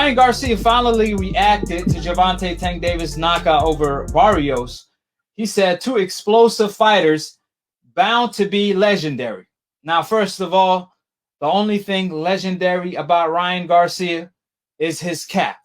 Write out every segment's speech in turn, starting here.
Ryan Garcia finally reacted to Gervonta Tank Davis' knockout over Barrios. He said, two explosive fighters bound to be legendary. Now, first of all, the only thing legendary about Ryan Garcia is his cap.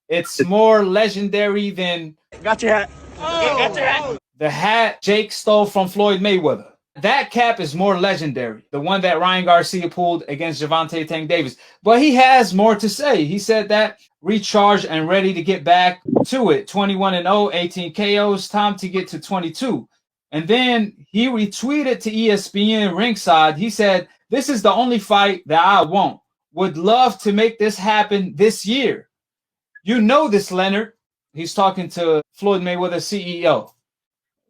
It's more legendary than Got your hat. Got your hat. the hat Jake stole from Floyd Mayweather. That cap is more legendary, the one that Ryan Garcia pulled against Gervonta Tank Davis. But he has more to say. He said that recharged and ready to get back to it. 21-0, 18 KOs, time to get to 22. And then he retweeted to ESPN Ringside. He said, this is the only fight that I want. Would love to make this happen this year. You know this, Leonard. He's talking to Floyd Mayweather CEO.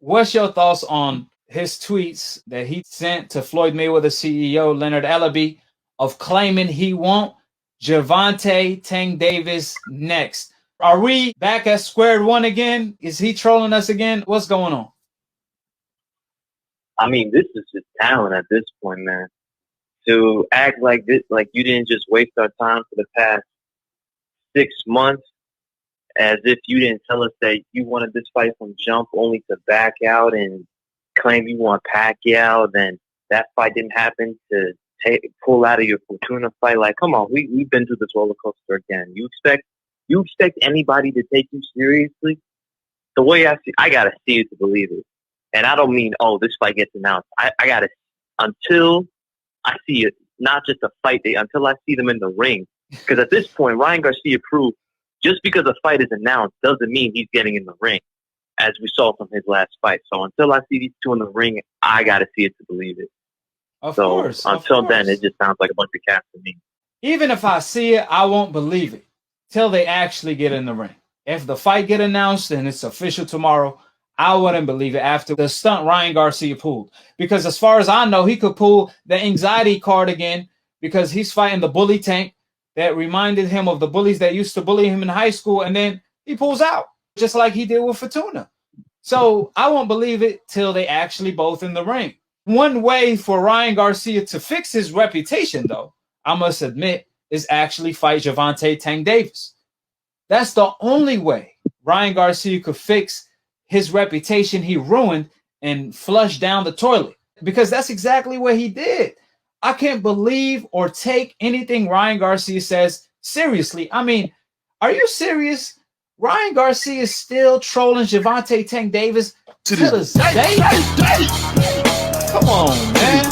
What's your thoughts on his tweets that he sent to Floyd Mayweather CEO Leonard Ellaby of claiming he want Gervonta Tank Davis next? Are we back at square one again? Is he trolling us again? What's going on? I mean, this is just talent at this point, man. To act like this, like you didn't just waste our time for the past 6 months, as if you didn't tell us that you wanted this fight from jump, only to back out and claim you want Pacquiao, then that fight didn't happen, to pull out of your Fortuna fight. Like, come on, we've been through this roller coaster again. You expect anybody to take you seriously? The way I gotta see it to believe it. And I don't mean, oh, this fight gets announced. I gotta, until I see it, not just a fight day, until I see them in the ring. Because at this point, Ryan Garcia proved just because a fight is announced doesn't mean he's getting in the ring, as we saw from his last fight. So until I see these two in the ring, I got to see it to believe it. Of course. Until then, it just sounds like a bunch of cats to me. Even if I see it, I won't believe it till they actually get in the ring. If the fight get announced and it's official tomorrow, I wouldn't believe it after the stunt Ryan Garcia pulled. Because as far as I know, he could pull the anxiety card again because he's fighting the bully Tank that reminded him of the bullies that used to bully him in high school, and then he pulls out, just like he did with Fortuna. So I won't believe it till they actually both in the ring. One way for Ryan Garcia to fix his reputation, though, I must admit, is actually fight Gervonta Tank Davis. That's the only way Ryan Garcia could fix his reputation he ruined and flush down the toilet, because that's exactly what he did. I can't believe or take anything Ryan Garcia says seriously. I mean, are you serious? Ryan Garcia is still trolling Gervonta Tank Davis to this day? Come on, man.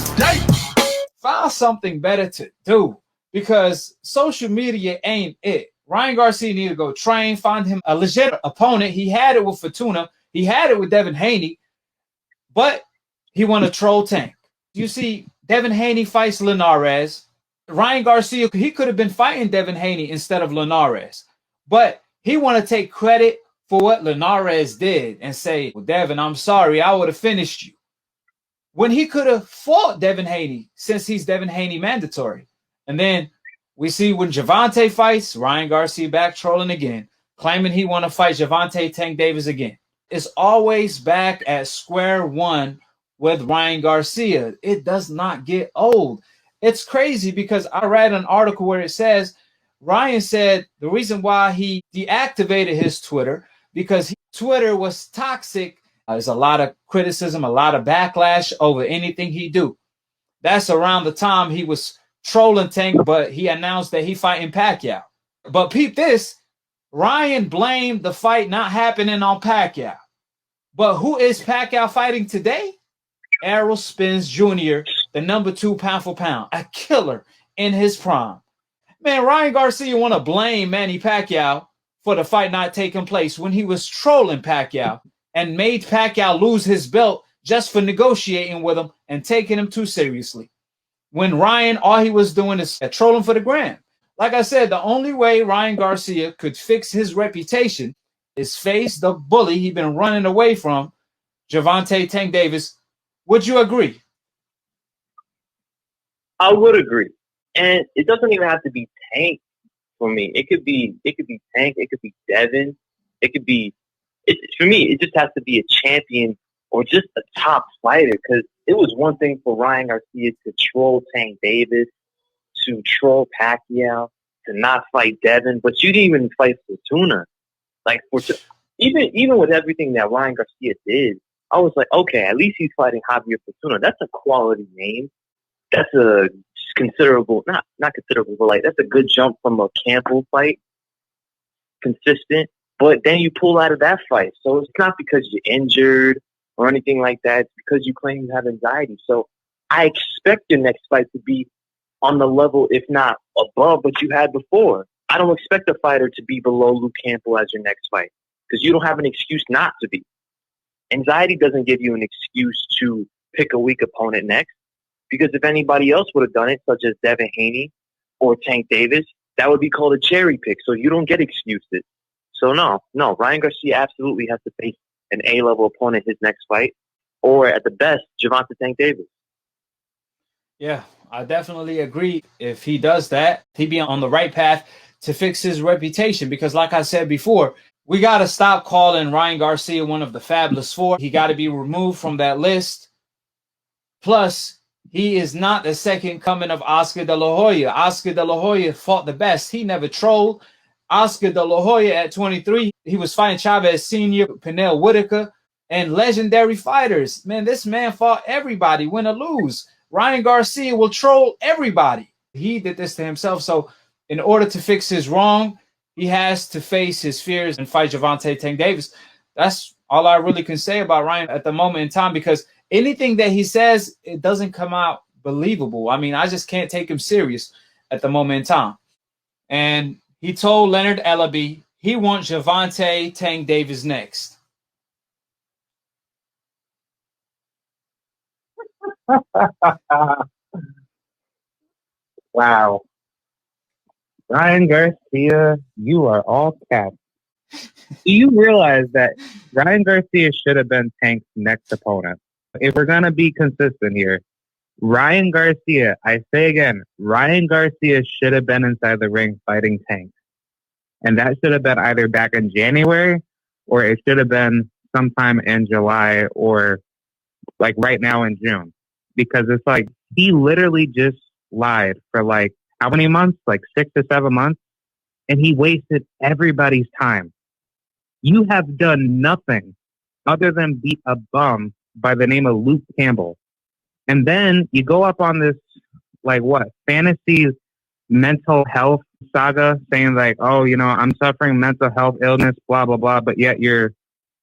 Find something better to do, because social media ain't it. Ryan Garcia need to go train, find him a legit opponent. He had it with Fortuna. He had it with Devin Haney, but he want to troll Tank. You see, Devin Haney fights Linares. Ryan Garcia, he could have been fighting Devin Haney instead of Linares, but he want to take credit for what Linares did and say, well, Devin, I'm sorry, I would have finished you. When he could have fought Devin Haney, since he's Devin Haney mandatory. And then we see when Gervonta fights, Ryan Garcia back trolling again, claiming he want to fight Gervonta Tank Davis again. It's always back at square one with Ryan Garcia. It does not get old. It's crazy because I read an article where it says Ryan said the reason why he deactivated his Twitter because Twitter was toxic. There's a lot of criticism, a lot of backlash over anything he do. That's around the time he was trolling Tank, but he announced that he fighting Pacquiao. But peep this, Ryan blamed the fight not happening on Pacquiao. But who is Pacquiao fighting today? Errol Spence Jr., the #2 pound for pound, a killer in his prime. Man, Ryan Garcia want to blame Manny Pacquiao for the fight not taking place when he was trolling Pacquiao and made Pacquiao lose his belt just for negotiating with him and taking him too seriously. When Ryan, all he was doing is trolling for the gram. Like I said, the only way Ryan Garcia could fix his reputation is face the bully he's been running away from, Gervonta Tank Davis. Would you agree? I would agree. And it doesn't even have to be Tank for me. It could be Tank, it could be Devin, it could be for me, it just has to be a champion or just a top fighter, because it was one thing for Ryan Garcia to troll Tank Davis, to troll Pacquiao, to not fight Devin, but you didn't even fight Fortuna. Like, even with everything that Ryan Garcia did, I was like, okay, at least he's fighting Javier Fortuna. That's a quality name. That's a considerable, not considerable, but like that's a good jump from a Campbell fight, consistent. But then you pull out of that fight, so it's not because you're injured or anything like that. It's because you claim you have anxiety. So I expect your next fight to be on the level, if not above, what you had before. I don't expect a fighter to be below Luke Campbell as your next fight because you don't have an excuse not to be. Anxiety doesn't give you an excuse to pick a weak opponent next, because if anybody else would have done it, such as Devin Haney or Tank Davis, that would be called a cherry pick. So you don't get excuses. So no, Ryan Garcia absolutely has to face an A-level opponent his next fight, or at the best, Gervonta Tank Davis. Yeah, I definitely agree. If he does that, he'd be on the right path to fix his reputation. Because like I said before, we got to stop calling Ryan Garcia one of the Fabulous Four. He got to be removed from that list. Plus, he is not the second coming of Oscar De La Hoya. Oscar De La Hoya fought the best. He never trolled. Oscar De La Hoya at 23, he was fighting Chavez Sr., Pernell Whitaker, and legendary fighters. Man, this man fought everybody, win or lose. Ryan Garcia will troll everybody. He did this to himself. So in order to fix his wrong, he has to face his fears and fight Gervonta Tank Davis. That's all I really can say about Ryan at the moment in time, because anything that he says, it doesn't come out believable. I mean, I just can't take him serious at the moment in time. And he told Leonard Ellaby he wants Gervonta Tank Davis next. Wow. Ryan Garcia, you are all caps. Do you realize that Ryan Garcia should have been Tank's next opponent? If we're going to be consistent here, Ryan Garcia, I say again, Ryan Garcia should have been inside the ring fighting Tank. And that should have been either back in January, or it should have been sometime in July, or like right now in June. Because it's like he literally just lied for like how many months? Like 6 to 7 months. And he wasted everybody's time. You have done nothing other than beat a bum by the name of Luke Campbell. And then you go up on this, like what, fantasy mental health saga, saying like, oh, you know, I'm suffering mental health illness, blah, blah, blah. But yet you're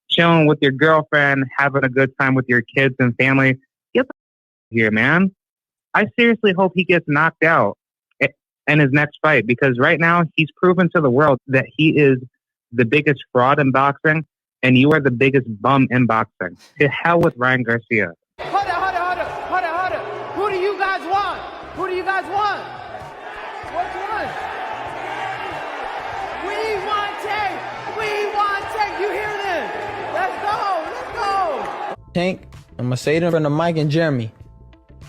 chilling with your girlfriend, having a good time with your kids and family. Get the here, man. I seriously hope he gets knocked out in his next fight, because right now he's proven to the world that he is the biggest fraud in boxing, and you are the biggest bum in boxing. To hell with Ryan Garcia. Hold it. Who do you guys want? Who do you guys want? Which one? We want Tank. You hear them? Let's go. Tank, I'm going to say it in front of Mike and Jeremy.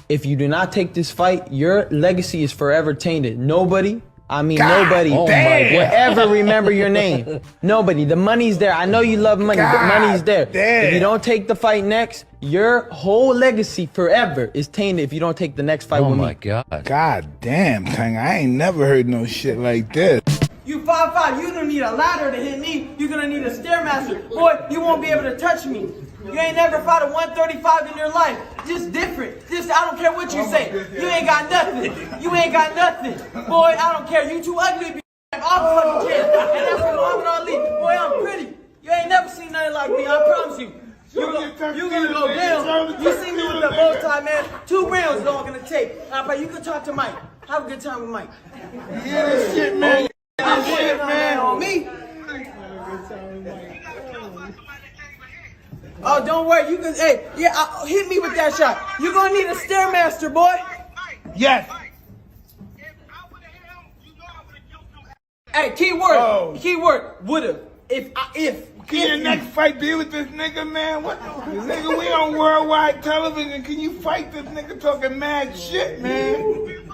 If you do not take this fight, your legacy is forever tainted. Nobody will ever remember your name. Nobody. The money's there. I know you love money. The money's there. If you don't take the fight next, your whole legacy forever is tainted if you don't take the next fight with me. Oh my God. God damn, Tank. I ain't never heard no shit like this. You 5'5", you don't need a ladder to hit me. You're gonna need a Stairmaster. Boy, you won't be able to touch me. You ain't never fought a 135 in your life. Just different. I don't care what you say. You ain't got nothing. Boy, I don't care. You too ugly to be off fucking kids. And that's what Muhammad Ali. Boy, I'm pretty. You ain't never seen nothing like me, I promise you. You gonna go down. You see me with the bow tie, man. 2 rounds is all gonna take. You can talk to Mike. Have a good time with Mike. Yeah, this shit, man. On me. Oh, don't worry. You can, hit me with that shot. You're gonna need a Stairmaster, boy. Yes. Hey, keyword, would've. If. Can your next fight be with this nigga, man? What? Nigga, we on worldwide television. Can you fight this nigga talking mad shit, man?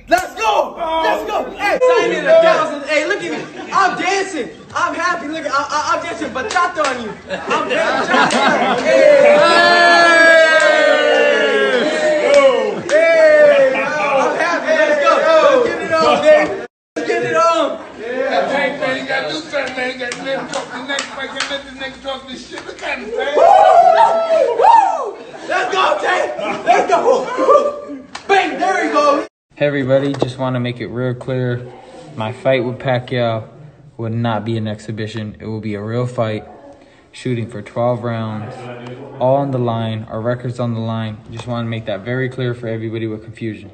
Let's go! Let's go! Hey, sign in 1,000. Hey, look at me. I'm dancing. I'm happy. Look, I'm dancing bachata on you. I'm dancing. Hey! I'm happy. Let's go. Let's get it on, baby. let this nigga talk this shit. Look at him, man. Let's go, Tay. Let's go. Bang, there we go. Hey everybody, just want to make it real clear. My fight with Pacquiao would not be an exhibition. It will be a real fight, shooting for 12 rounds, all on the line, our records on the line. Just want to make that very clear for everybody with confusion.